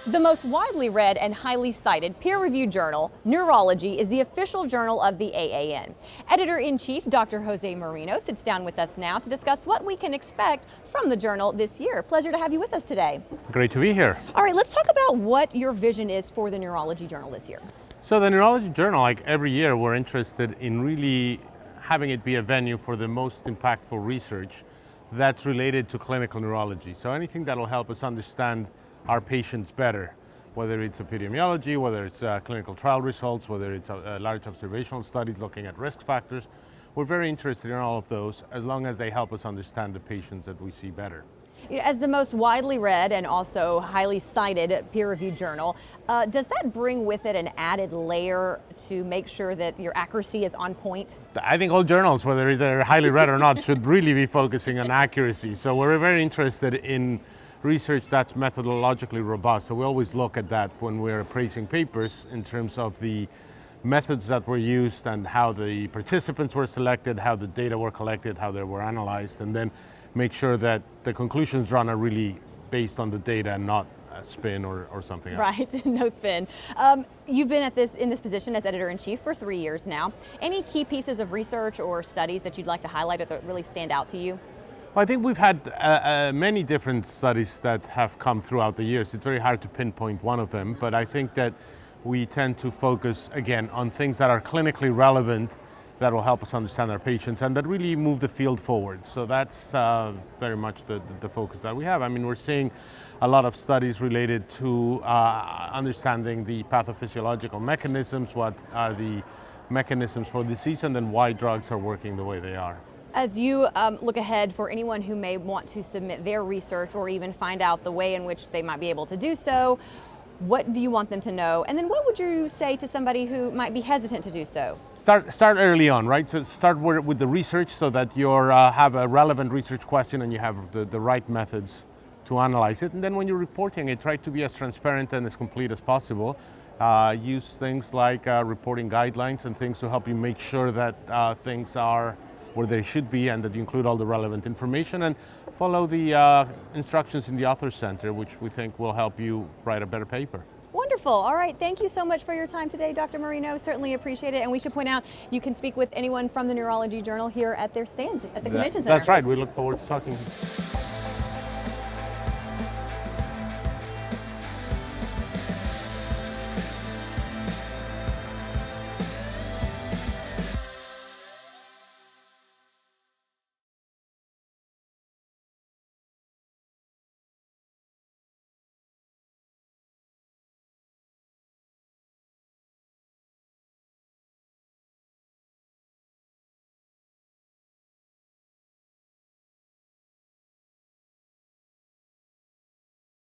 The most widely read and highly cited peer-reviewed journal, Neurology, is the official journal of the AAN. Editor-in-Chief Dr. Jose Merino sits down with us now to discuss what we can expect from the journal this year. Pleasure to have you with us today. Great to be here. All right, let's talk about what your vision is for the Neurology journal this year. So the Neurology journal, like every year, we're interested in really having it be a venue for the most impactful research that's related to clinical neurology. So anything that'll help us understand our patients better, whether it's epidemiology, whether it's clinical trial results, whether it's large observational studies looking at risk factors. We're very interested in all of those as long as they help us understand the patients that we see better. As the most widely read and also highly cited peer-reviewed journal, does that bring with it an added layer to make sure that your accuracy is on point? I think all journals, whether they're highly read or not, should really be focusing on accuracy. So we're very interested in research that's methodologically robust. So we always look at that when we're appraising papers in terms of the methods that were used and how the participants were selected, how the data were collected, how they were analyzed, and then make sure that the conclusions drawn are really based on the data and not a spin or something else. Right, no spin. You've been in this position as editor-in-chief for 3 years now. Any key pieces of research or studies that you'd like to highlight or that really stand out to you? Well, I think we've had many different studies that have come throughout the years. It's very hard to pinpoint one of them, but I think that we tend to focus, again, on things that are clinically relevant that will help us understand our patients and that really move the field forward. So that's very much the focus that we have. I mean, we're seeing a lot of studies related to understanding the pathophysiological mechanisms, what are the mechanisms for disease, and then why drugs are working the way they are. As you look ahead for anyone who may want to submit their research or even find out the way in which they might be able to do so, what do you want them to know? And then what would you say to somebody who might be hesitant to do so? Start early on, right? So start with the research so that you have a relevant research question and you have the right methods to analyze it. And then when you're reporting it, try to be as transparent and as complete as possible. Use things like reporting guidelines and things to help you make sure that things are where they should be and that you include all the relevant information, and follow the instructions in the Author Center, which we think will help you write a better paper. Wonderful. All right. Thank you so much for your time today, Dr. Merino. Certainly appreciate it. And we should point out you can speak with anyone from the Neurology Journal here at their stand at the Convention Center. That's right. We look forward to talking.